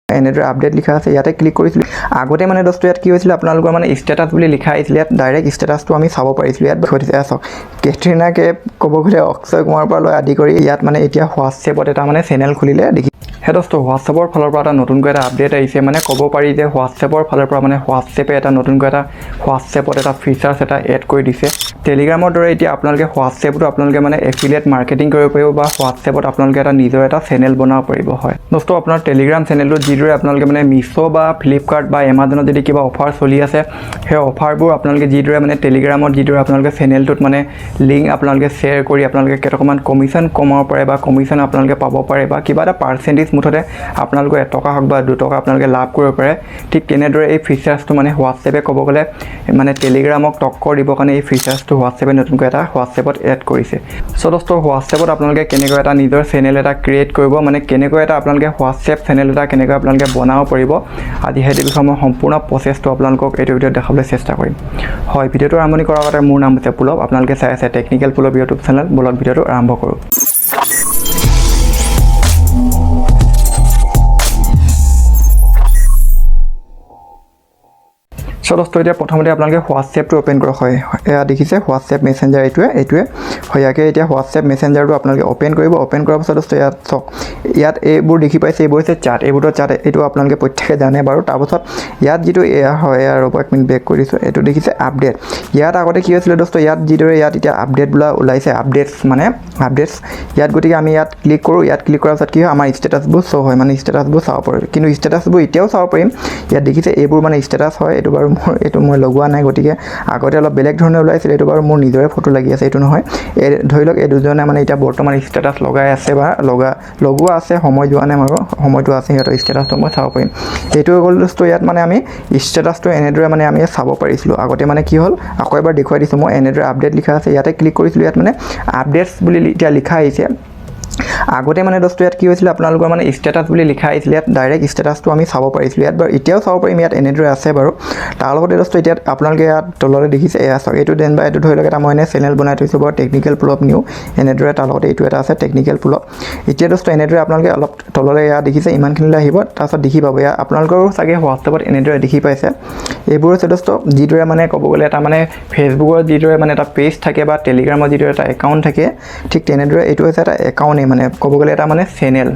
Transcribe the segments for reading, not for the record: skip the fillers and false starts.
এনেদৰে আপডেট লিখা আছে ইয়াতে ক্লিক কৰিছিলোঁ আগতে মানে দোস্ত ইয়াত কি হৈছিল আপোনালোকৰ মানে ষ্টেটাছ বুলি লিখা আহিছিল ইয়াত ডাইৰেক্ট ষ্টেটাছটো আমি চাব পাৰিছিলোঁ ইয়াত দেখুৱাই দিছে চাওক কেটৰিনা কেপ ক'ব গ'লে অক্ষয় কুমাৰৰ পৰা লৈ আদি কৰি ইয়াত মানে এতিয়া হোৱাটছএপত এটা মানে চেনেল খুলিলে দেখি হে দোস্ত হোৱাটছএপৰ ফালৰ পৰা এটা নতুনকৈ এটা আপডেট আহিছে মানে ক'ব পাৰি যে হোৱাটছএপৰ ফালৰ পৰা মানে হোৱাটছএপে এটা নতুনকৈ এটা হোৱাটছএপত এটা ফিচাৰ্ছ এটা এড কৰি দিছে টেলিগ্ৰামৰ দৰে এতিয়া আপোনালোকে হোৱাটছএপতো আপোনালোকে মানে এফিলিয়েট মাৰ্কেটিং কৰিব পাৰিব বা হোৱাটছএপত আপোনালোকে এটা নিজৰ এটা চেনেল বনাব পাৰিব হয় দোস্ত আপোনাৰ টেলিগ্ৰাম চেনেলটো যিদৰে আপোনালোকে মানে মিছো বা ফ্লিপকাৰ্ট বা এমাজনত যদি কিবা অফাৰ চলি আছে সেই অফাৰবোৰ আপোনালোকে যিদৰে মানে টেলিগ্ৰামত যিদৰে আপোনালোকে চেনেলটোত মানে লিংক আপোনালোকে শ্বেয়াৰ কৰি আপোনালোকে কেইটকামান কমিশ্যন কমাব পাৰে বা কমিশ্যন আপোনালোকে পাব পাৰে বা কিবা এটা পাৰ্চেণ্টেজ মুঠতে আপোনালোকে 1 টকা হওক বা 2 টকা আপোনালোকে লাভ কৰিব পাৰে ঠিক তেনেদৰে এই ফিচাৰ্ছটো মানে হোৱাটছএপে ক'ব গ'লে মানে টেলিগ্ৰামক টক্কৰ দিবৰ কাৰণে এই ফিচাৰ্ছটো হোৱাটছএপে নতুনকৈ এটা হোৱাটছএপত এড কৰিছে চ' দোস্ত হোৱাটছএপত আপোনালোকে কেনেকৈ এটা নিজৰ চেনেল এটা ক্ৰিয়েট কৰিব মানে কেনেকৈ এটা আপোনালোকে হোৱাটছএপ চেনেল এটা কেনেকৈ আপোনালোকে বনাব পাৰিব আজি সেইটো বিষয়ে মই সম্পূৰ্ণ প্ৰচেছটো আপোনালোকক এইটো ভিডিঅ'ত দেখাবলৈ চেষ্টা কৰিম হয় ভিডিঅ'টো আৰম্ভণি কৰাৰ আগতে মোৰ নাম হৈছে পুলৱ আপোনালোকে চাই আছে টেকনিকেল পুলৱ ইউটিউব চেনেল বলক ভিডিঅ'টো আৰম্ভ কৰোঁ চ' দোস্ত এতিয়া প্ৰথমতে আপোনালোকে হোৱাটছএপটো অ'পেন কৰক হয় এয়া দেখিছে হোৱাটছএপ মেছেঞ্জাৰ এইটোৱে হয় ইয়াকে এতিয়া হোৱাটছএপ মেছেঞ্জাৰটো আপোনালোকে অ'পেন কৰিব অ'পেন কৰাৰ পাছত দোস্ত ইয়াত চাওক ইয়াত এইবোৰ দেখি পাইছে এইবোৰ হৈছে চাট এইবোৰতো চাট এইটো আপোনালোকে প্ৰত্যেকে জানে বাৰু তাৰপাছত ইয়াত যিটো এয়া হয় আৰু এক মিনিট বেক কৰি দিছোঁ এইটো দেখিছে আপডেট ইয়াত আগতে কি হৈছিলে দোস্ত ইয়াত যিদৰে ইয়াত এতিয়া আপডেট বোলা ওলাইছে আপডেটছ ইয়াত গতিকে আমি ইয়াত ক্লিক কৰোঁ ইয়াত ক্লিক কৰাৰ পাছত কি হয় আমাৰ ষ্টেটাছবোৰ শ্ব' হয় মানে ষ্টেটাছবোৰ চাব পাৰোঁ কিন্তু ষ্টেটাছবোৰ এতিয়াও চাব পাৰিম ইয়াত দেখিছে এইবোৰ মানে ষ্টেটাছ হয় এইটো বাৰু এইটো মই লগোৱা নাই গতিকে আগতে অলপ বেলেগ ধৰণে ওলাইছিল এইটো বাৰু মোৰ নিজৰে ফটো লাগি আছে এইটো নহয় এই ধৰি লওক এই দুজনে মানে এতিয়া বৰ্তমান ষ্টেটাছ লগাই আছে বা লগোৱা আছে সময় যোৱা নাই বাৰু সময়টো আছে সিহঁতৰ ষ্টেটাছটো মই চাব পাৰিম এইটো হৈ গ'ল দোস্ত ইয়াত মানে আমি ষ্টেটাছটো এনেদৰে মানে আমি চাব পাৰিছিলোঁ আগতে মানে কি হ'ল আকৌ এবাৰ দেখুৱাই দিছোঁ মই এনেদৰে আপডেট লিখা আছে ইয়াতে ক্লিক কৰিছিলোঁ ইয়াত মানে আপডেটছ বুলি এতিয়া লিখা আহিছে আগতে মানে দোস্ত ইয়াত কি হৈছিল আপোনালোকৰ মানে ষ্টেটাছ বুলি লিখা আহিছিল ইয়াত ডাইৰেক্ট ষ্টেটাছটো আমি চাব পাৰিছিলোঁ ইয়াত বাৰু এতিয়াও চাব পাৰিম ইয়াত এনেদৰে আছে বাৰু তাৰ লগতে দোস্ত এতিয়া আপোনালোকে ইয়াত তললৈ দেখিছে এয়া চাওক এইটো দেন বা এইটো ধৰি লওক এটা মই এনে চেনেল বনাই থৈছোঁ বাৰু টেকনিকেল পুলৱ নিউ এনেদৰে তাৰ লগতে এইটো এটা আছে টেকনিকেল পুলৱ এতিয়া দোস্ত এনেদৰে আপোনালোকে অলপ তললৈ ইয়াত দেখিছে ইমানখিনিলৈ আহিব তাৰপাছত দেখি পাব ইয়াত আপোনালোকৰো চাগে হোৱাটছএপত এনেদৰে দেখি পাইছে এইবোৰ হৈছে দোস্ত যিদৰে মানে ক'ব গ'লে এটা মানে ফেচবুকৰ যিদৰে মানে এটা পেজ থাকে বা টেলিগ্ৰামৰ যিদৰে এটা একাউণ্ট থাকে ঠিক তেনেদৰে এইটো হৈছে এটা একাউণ্টেই মানে ক'ব গ'লে এটা মানে চেনেল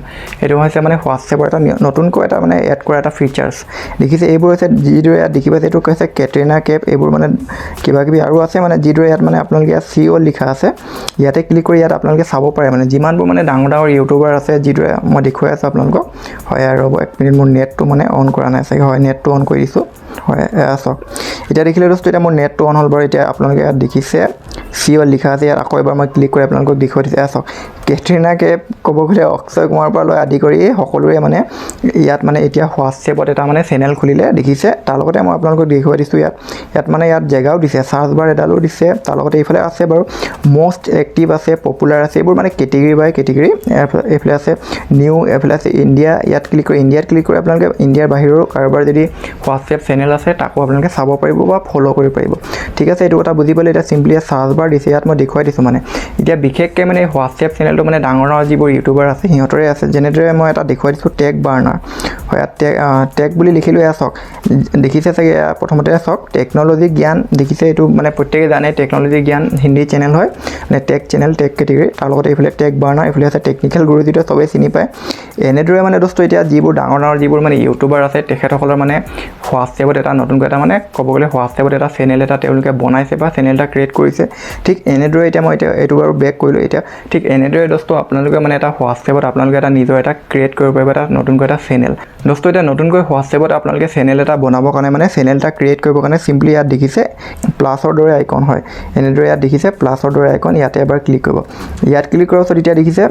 এইটো হৈছে মানে হোৱাটছএপৰ এটা নতুনকৈ এটা মানে এড কৰা এটা ফিচাৰ্ছ দেখিছে এইবোৰ হৈছে যিদৰে ইয়াত দেখি পাইছে এইটো কৈছে কেটৰিনা কেপ এইবোৰ মানে কিবা কিবি আৰু আছে মানে যিদৰে ইয়াত মানে আপোনালোকে ইয়াত CEO লিখা আছে ইয়াতে ক্লিক কৰি ইয়াত আপোনালোকে চাব পাৰে মানে যিমানবোৰ মানে ডাঙৰ ইউটিউবাৰ আছে যিদৰে মই দেখুৱাই আছোঁ আপোনালোকক হয় আৰু এক মিনিট মোৰ নেটটো মানে অন কৰা নাই চাগে হয় নেটটো অন কৰি দিছোঁ হয় এয়া চাওক এতিয়া দেখিলে দোস্ত এতিয়া মোৰ নেটটো অন হ'ল বাৰু এতিয়া আপোনালোকে ইয়াত দেখিছে CEO লিখা আছে ইয়াত আকৌ এবাৰ মই ক্লিক কৰি আপোনালোকক দেখুৱাই দিছোঁ এয়া চাওক কেটৰিনা কেপ ক'ব গ'লে অক্ষয় কুমাৰৰ পৰা লৈ আদি কৰি সকলোৰে মানে ইয়াত মানে এতিয়া হোৱাটছএপত এটা মানে চেনেল খুলিলে দেখিছে তাৰ লগতে মই আপোনালোকক দেখুৱাই দিছোঁ ইয়াত মানে ইয়াত জেগাও দিছে চাৰ্চ বাৰ এডালো দিছে তাৰ লগতে এইফালে আছে বাৰু মষ্ট এক্টিভ আছে পপুলাৰ আছে এইবোৰ মানে কেটেগৰী বাই কেটেগৰী এইফালে আছে নিউ এইফালে আছে ইণ্ডিয়া ইয়াত ক্লিক কৰি ইণ্ডিয়াত ক্লিক কৰি আপোনালোকে ইণ্ডিয়াৰ বাহিৰৰ কাৰোবাৰ যদি হোৱাটছএপ চেনেল আছে তাকো আপোনালোকে চাব পাৰিব বা ফ'ল' কৰিব পাৰিব ঠিক আছে এইটো কথা বুজি পালে এতিয়া চিম্পলি চাৰ্চ বাৰ দিছে ইয়াত মই দেখুৱাই দিছোঁ মানে এতিয়া বিশেষকৈ মানে হোৱাটছএপ চেনেলটো মানে ডাঙৰ যিবোৰ ইউটিউবাৰ আছে সিহঁতৰে আছে যেনেদৰে মই এটা দেখুৱাই দিছোঁ টেক বাৰ্নাৰ হয় ইয়াত টেক বুলি লিখিলোঁ এয়া চাওক দেখিছে চাগে প্ৰথমতে চাওক টেকন'লজি জ্ঞান দেখিছে এইটো মানে প্ৰত্যেকে জানে টেকন'লজি জ্ঞান হিন্দী চেনেল হয় মানে টেক চেনেল টেক কেটেগৰী তাৰ লগতে এইফালে টেক বাৰ্নাৰ এইফালে আছে টেকনিকেল গুৰু যিটো চবেই চিনি পায় এনেদৰে মানে দোস্ত এতিয়া যিবোৰ ডাঙৰ যিবোৰ মানে ইউটিউবাৰ আছে তেখেতসকলৰ মানে হোৱাটছএপত এটা নতুনকৈ এটা মানে ক'ব গ'লে হোৱাটছএপত এটা চেনেল এটা তেওঁলোকে বনাইছে বা চেনেল এটা ক্ৰিয়েট কৰিছে ঠিক এনেদৰে এতিয়া মই এতিয়া এইটো বাৰু বেক কৰিলোঁ এতিয়া ঠিক এনেদৰে দোস্ত আপোনালোকে মানে এটা হোৱাটছএপত আপোনালোকে এটা নিজৰ এটা ক্ৰিয়েট কৰিব পাৰিব এটা নতুনকৈ এটা চেনেল দোস্ত এতিয়া নতুনকৈ হোৱাটছএপত আপোনালোকে চেনেল এটা বনাবৰ কাৰণে মানে চেনেল এটা ক্ৰিয়েট কৰিবৰ কাৰণে চিম্পলি ইয়াত দেখিছে প্লাছৰ দৰে আইকন হয় এনেদৰে ইয়াত দেখিছে প্লাছৰ দৰে আইকন ইয়াতে এবাৰ ক্লিক কৰিব ইয়াত ক্লিক কৰাৰ পাছত এতিয়া দেখিছে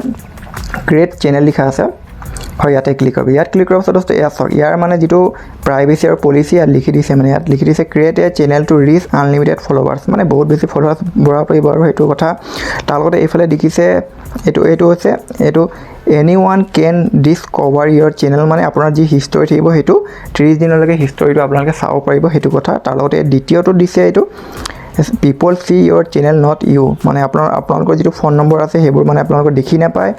ক্ৰিয়েট চেনেল লিখা আছে হয় ইয়াতে ক্লিক কৰিব ইয়াত ক্লিক কৰাৰ পাছত দোস্ত ইয়াত চাওক ইয়াৰ মানে যিটো প্ৰাইভেচি আৰু পলিচি ইয়াত লিখি দিছে মানে ইয়াত লিখি দিছে create a channel to reach unlimited followers মানে বহুত বেছি ফলোৱাৰ্ছ বঢ়াব পাৰিব আৰু সেইটো কথা তাৰ লগতে এইফালে দেখিছে এইটো হৈছে এইটো এনিৱান কেন ডিছকভাৰ ইয়ৰ চেনেল মানে আপোনাৰ যি হিষ্টৰী থাকিব সেইটো 30 দিনলৈকে হিষ্টৰীটো আপোনালোকে চাব পাৰিব সেইটো কথা তাৰ লগতে দ্বিতীয়টো দিছে এইটো people see your channel not you মানে আপোনালোকৰ যিটো ফোন নম্বৰ আছে সেইবোৰ মানে আপোনালোকৰ দেখি নাপায়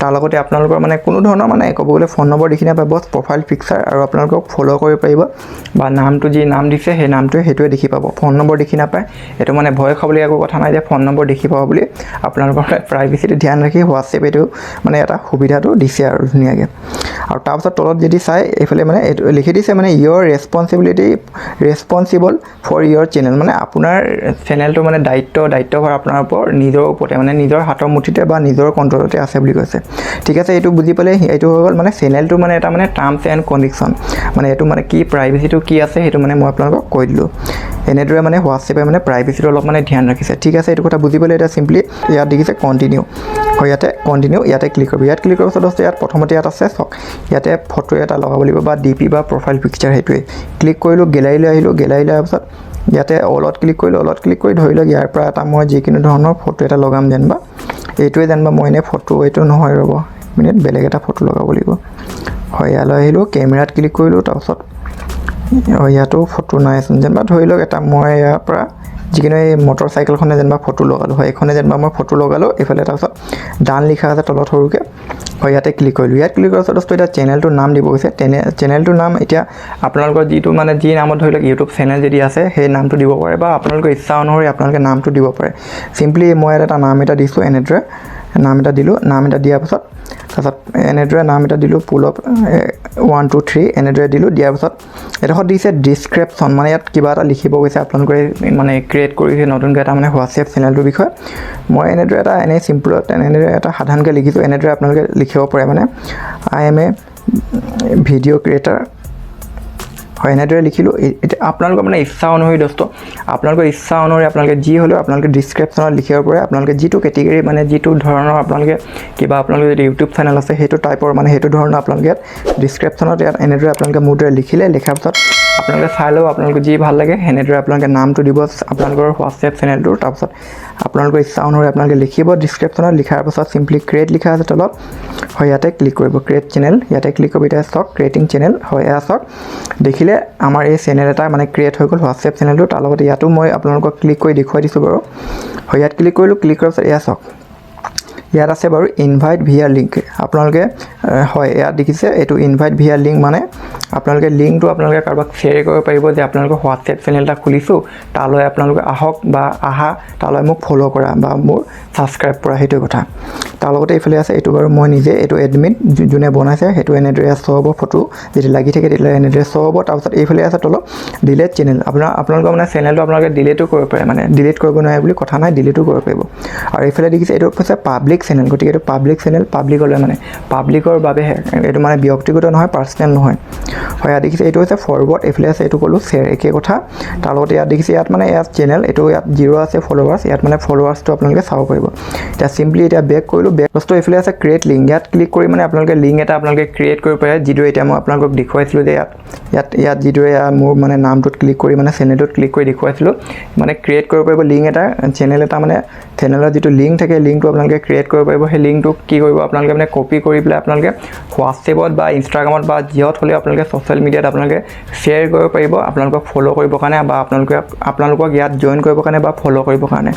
তাৰ লগতে আপোনালোকৰ মানে কোনো ধৰণৰ মানে ক'ব গ'লে ফোন নম্বৰ দেখি নাপায় বছ প্ৰফাইল পিকচাৰ আৰু আপোনালোকক ফ'ল' কৰিব পাৰিব বা নামটো যি নাম দিছে সেই সেইটোৱে দেখি পাব ফোন নম্বৰ দেখি নাপায় এইটো মানে ভয় খাবলৈ একো কথা নাই যে ফোন নম্বৰ দেখি পাব বুলি আপোনালোকৰ প্ৰাইভেচিটো ধ্যান ৰাখি হোৱাটছএপ এইটো মানে এটা সুবিধাটো দিছে আৰু ধুনীয়াকৈ আৰু তাৰপিছত তলত যদি চাই এইফালে মানে এইটো লিখি দিছে মানে your responsible for your channel মানে আপোনাৰ চেনেলটো মানে দায়িত্বভাৰ আপোনাৰ ওপৰত নিজৰ ওপৰতে মানে নিজৰ হাতৰ মুঠিতে বা নিজৰ কণ্ট্ৰলতে আছে বুলি কৈছে ঠিক আছে এইটো বুজি পালে এইটো হৈ গ'ল মানে চেনেলটো মানে এটা মানে টাৰ্মছ এণ্ড কণ্ডিশ্যন মানে এইটো মানে কি প্ৰাইভেচিটো কি আছে সেইটো মানে মই আপোনালোকক কৈ দিলোঁ এনেদৰে মানে হোৱাটছএপে মানে প্ৰাইভেচিটো অলপ মানে ধ্যান ৰাখিছে ঠিক আছে এইটো কথা বুজি পালে এতিয়া চিম্পলি ইয়াত দেখিছে কণ্টিনিউ হয় ইয়াতে কণ্টিনিউ ইয়াতে ক্লিক কৰিব ইয়াত ক্লিক কৰাৰ পাছত ইয়াত প্ৰথমতে ইয়াত আছে চাওক ইয়াতে ফটো এটা লগাব লাগিব বা ডিপি বা প্ৰফাইল পিকচাৰ সেইটোৱে ক্লিক কৰিলোঁ গেলাৰীলৈ আহিলোঁ গেলাৰীলৈ অহাৰ পাছত ইয়াতে অলত ক্লিক কৰিলোঁ অলত ক্লিক কৰি ধৰি লওক ইয়াৰ পৰা এটা মই যিকোনো ধৰণৰ ফটো এটা লগাম যেনিবা এইটোৱে যেনিবা মই এনেই ফটো এইটো নহয় ৰ'ব মিনিট বেলেগ এটা ফটো লগাব লাগিব হয় ইয়ালৈ আহিলোঁ কেমেৰাত ক্লিক কৰিলোঁ তাৰপাছত ইয়াতো ফটো নাইচোন যেনিবা ধৰি লওক এটা মই ইয়াৰ পৰা যিকোনো এই মটৰ চাইকেলখনে যেনিবা ফটো লগালোঁ হয় এইখনে যেনিবা মই ফটো লগালোঁ এইফালে তাৰপিছত ডান লিখা আছে তলত সৰুকৈ হয় ইয়াতে ক্লিক কৰিলোঁ ইয়াত ক্লিক কৰাৰ পাছত এতিয়া চেনেলটোৰ নাম দিব গৈছে চেনেলটোৰ নাম এতিয়া আপোনালোকৰ যিটো মানে যি নামত ধৰি লওক ইউটিউব চেনেল যদি আছে সেই নামটো দিব পাৰে বা আপোনালোকৰ ইচ্ছা অনুসৰি আপোনালোকে নামটো দিব পাৰে চিম্পলি মই এটা নাম এটা দিছোঁ এনেদৰে নাম এটা দিলোঁ নাম এটা দিয়াৰ পাছত তাৰপিছত এনেদৰে নাম এটা দিলোঁ পুল আপ 1 2 3 এনেদৰে দিলোঁ দিয়াৰ পাছত এডোখৰত দিছে ডিছক্ৰিপশ্যন মানে ইয়াত কিবা এটা লিখিব গৈছে আপোনালোকে মানে ক্ৰিয়েট কৰিছে নতুনকৈ এটা মানে হোৱাটছএপ চেনেলটোৰ বিষয়ে মই এনেদৰে এটা এনেই চিম্পলত এনেদৰে এটা সাধাৰণকৈ লিখিছোঁ এনেদৰে আপোনালোকে লিখিব পাৰে মানে I M A video' creator হয় এনেদৰে লিখিলোঁ এতিয়া আপোনালোকৰ মানে ইচ্ছা অনুসৰি দোস্ত আপোনালোকৰ ইচ্ছা অনুসৰি আপোনালোকে যি হ'লেও আপোনালোকে ডিছক্ৰিপশ্যনত লিখিব পাৰে আপোনালোকে যিটো কেটেগৰী মানে যিটো ধৰণৰ আপোনালোকে কিবা আপোনালোকে যদি ইউটিউব চেনেল আছে সেইটো টাইপৰ মানে সেইটো ধৰণৰ আপোনালোকে ইয়াত ডিছক্ৰিপশ্যনত ইয়াত এনেদৰে আপোনালোকে মোৰ দৰে লিখিলে লিখাৰ পাছত আপোনালোকে চাই লওক আপোনালোকে যি ভাল লাগে সেনেদৰে আপোনালোকে নামটো দিব আপোনালোকৰ হোৱাটছএপ চেনেলটোৰ তাৰপিছত আপোনালোকৰ ইচ্ছা অনুসৰি আপোনালোকে লিখিব ডিছক্ৰিপশ্যনত লিখাৰ পাছত চিম্পলি ক্ৰিয়েট লিখা আছে তলত হয় ইয়াতে ক্লিক কৰিব ক্ৰিয়েট চেনেল ইয়াতে ক্লিক কৰিব এতিয়া চাওক ক্ৰিয়েটিং চেনেল হয় এয়া চাওক দেখিলে আমাৰ এই চেনেল এটা মানে ক্ৰিয়েট হৈ গ'ল হোৱাটছএপ চেনেলটো তাৰ লগতে ইয়াতো মই আপোনালোকক ক্লিক কৰি দেখুৱাই দিছোঁ বাৰু হয় ইয়াত ক্লিক কৰিলোঁ ক্লিক কৰাৰ পাছত এয়া চাওক ইয়াত আছে বাৰু ইনভাইট ভিয়া লিংক আপোনালোকে হয় ইয়াত দেখিছে এইটো ইনভাইট ভিয়া লিংক মানে আপোনালোকে লিংকটো আপোনালোকে কাৰোবাক শ্বেয়াৰ কৰিব পাৰিব যে আপোনালোকৰ হোৱাটছএপ চেনেল এটা খুলিছোঁ তালৈ আপোনালোকে আহক বা তালৈ মোক ফ'ল' কৰা বা মোৰ ছাবস্ক্ৰাইব কৰা সেইটো কথা তাৰ লগতে এইফালে আছে এইটো বাৰু মই নিজে এইটো এডমিট যোনে বনাইছে সেইটো এনেদৰে শ্ব' হ'ব ফটো যদি লাগি থাকে তেতিয়াহ'লে এনেদৰে শ্ব' হ'ব তাৰপিছত এইফালে আছে তলত ডিলেট চেনেল আপোনালোকৰ মানে চেনেলটো আপোনালোকে ডিলেটো কৰিব পাৰে মানে ডিলিট কৰিব নোৱাৰে বুলি কথা নাই ডিলিটো কৰিব পাৰিব আৰু এইফালে দেখিছে এইটো হৈছে পাব্লিক চেনেল গতিকে এইটো পাব্লিক চেনেল পাব্লিকলৈ মানে পাব্লিকৰ বাবেহে এইটো মানে ব্যক্তিগত নহয় পাৰ্চনেল নহয় হয় ইয়াত দেখিছে এইটো হৈছে ফৰৱাৰ্ড এইফালে আছে এইটো ক'লোঁ শ্বেয়াৰ একেই কথা তাৰ লগতে ইয়াত দেখিছে ইয়াত মানে ইয়াত চেনেল এইটো ইয়াত 0 আছে ফলোৱাৰ্ছ ইয়াত মানে ফলোৱাৰ্ছটো আপোনালোকে চাব পাৰিব এতিয়া চিম্পলি এতিয়া বেক কৰিলোঁ বেক বস্তু এইফালে আছে ক্ৰিয়েট লিংক ইয়াত ক্লিক কৰি মানে আপোনালোকে লিংক এটা আপোনালোকে ক্ৰিয়েট কৰিব পাৰে যিদৰে এতিয়া মই আপোনালোকক দেখুৱাইছিলোঁ যে ইয়াত যিদৰে মোৰ মানে নামটোত ক্লিক কৰি মানে চেনেলটোত ক্লিক কৰি দেখুৱাইছিলোঁ মানে ক্ৰিয়েট কৰিব পাৰিব লিংক এটা চেনেল এটা মানে চেনেলৰ যিটো লিংক থাকে লিংকটো আপোনালোকে ক্ৰিয়েট কৰিব পাৰিব সেই লিংকটো কি কৰিব আপোনালোকে মানে কপি কৰি পেলাই আপোনালোকে হোৱাটছএপত বা ইনষ্টাগ্ৰামত বা যিহত হ'লেও আপোনালোকে ছ'চিয়েল মিডিয়াত আপোনালোকে শ্বেয়াৰ কৰিব পাৰিব আপোনালোকক ফ'ল' কৰিবৰ কাৰণে বা আপোনালোকক ইয়াত জইন কৰিবৰ কাৰণে বা ফ'ল' কৰিবৰ কাৰণে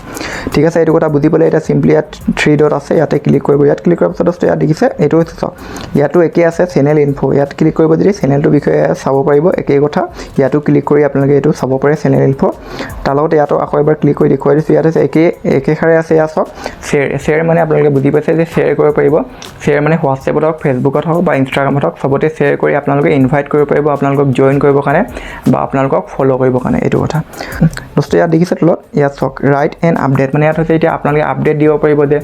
ঠিক আছে এইটো কথা বুজি পালে এতিয়া চিম্পলি ইয়াত 3 ডট আছে ইয়াতে ক্লিক কৰিব ইয়াত ক্লিক কৰাৰ পাছত ইয়াত দেখিছে এইটো হৈছে চাওক ইয়াতো একেই আছে চেনেল ইনফো ইয়াত ক্লিক কৰিব যদি চেনেলটোৰ বিষয়ে চাব পাৰিব একেই কথা ইয়াতো ক্লিক কৰি আপোনালোকে এইটো চাব পাৰে চেনেল ইনফো তাৰ লগতে ইয়াতো আকৌ এবাৰ ক্লিক কৰি দেখুৱাই দিছোঁ ইয়াত হৈছে একেষাৰে আছে ইয়াত চাওক শ্বেয়াৰ মানে আপোনালোকে বুজি পাইছে যে শ্বেয়াৰ কৰিব পাৰিব শ্বেয়াৰ মানে হোৱাটছএপত হওক ফেচবুকত হওক বা ইনষ্টাগ্ৰামত হওক চবতে শ্বেয়াৰ কৰি আপোনালোকে ইনভাইট কৰিব পাৰিব আপোনালোকক জইন কৰিবৰ কাৰণে বা আপোনালোকক ফ'ল' কৰিবৰ কাৰণে এইটো কথা বস্তু ইয়াত দেখিছে তলত ইয়াত চাওক ৰাইট এণ্ড আপডেট মানে ইয়াত হৈছে এতিয়া আপোনালোকে আপডেট দিব পাৰিব যে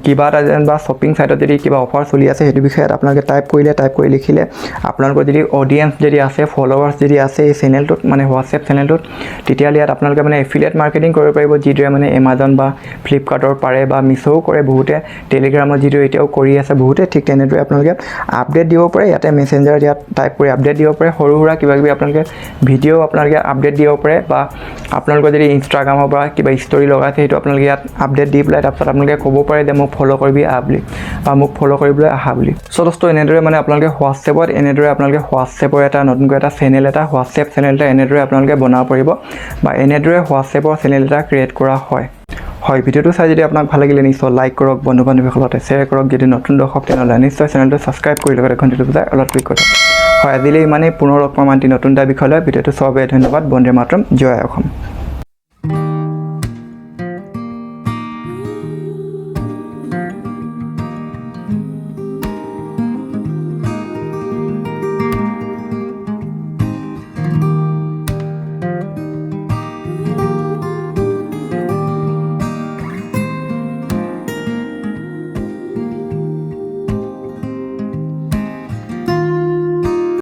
কিবা এটা যেন বা শ্বপিং ছাইটত যদি কিবা অফাৰ চলি আছে সেইটো বিষয়ে আপোনালোকে টাইপ কৰি লিখিলে আপোনালোকৰ যদি অডিয়েঞ্চ যদি আছে ফলোৱাৰ্ছ যদি আছে এই চেনেলটোত মানে হোৱাটছএপ চেনেলটোত তেতিয়াহ'লে ইয়াত আপোনালোকে মানে এফিলিয়েট মাৰ্কেটিং কৰিব পাৰিব যিদৰে মানে এমাজন বা ফ্লিপকাৰ্টৰ পাৰে বা মিছ'ও কৰে বহুতে টেলিগ্ৰামত যিটো এতিয়াও কৰি আছে বহুতে ঠিক তেনেদৰে আপোনালোকে আপডেট দিব পাৰে ইয়াতে মেছেঞ্জাৰ ইয়াত টাইপ কৰি আপডেট আপডেট দিব পাৰে সৰু সুৰা কিবা কিবি আপোনালোকে ভিডিঅ' আপোনালোকে আপডেট দিব পাৰে বা আপোনালোকৰ যদি ইনষ্টাগ্ৰামৰ পৰা কিবা ষ্টৰি লগাইছে সেইটো আপোনালোকে ইয়াত আপডেট দি পেলাই তাৰপিছত আপোনালোকে ক'ব পাৰে যে মোক ফ'ল' কৰিবি আহা বুলি বা মোক ফ'ল' কৰিবলৈ আহা বুলি চ' দোস্ত এনেদৰে মানে আপোনালোকে হোৱাটছএপত এনেদৰে আপোনালোকে হোৱাটছএপৰ এটা নতুনকৈ এটা চেনেল এটা হোৱাটছএপ চেনেল এটা এনেদৰে আপোনালোকে বনাব পাৰিব বা এনেদৰে হোৱাটছএপৰ চেনেল এটা ক্ৰিয়েট কৰা হয় ভিডিঅ'টো চাই যদি আপোনাক ভাল লাগিলে নিশ্চয় লাইক কৰক বন্ধু বান্ধৱীৰ সৈতে শ্বেয়াৰ কৰক যদি নতুন দৰ্শক তেনেহ'লে নিশ্চয় চেনেলটো ছাবস্ক্ৰাইব কৰি লগতে ঘণ্টিটো বজাই অলপ ক্লিক কৰক আজিলৈ ইমানেই পুনৰ লগ পাম আনটি নতুন এটা বিষয় লৈ ভিডিঅ'টো চবে ধন্যবাদ বন্দে মাতৰম জয় অসম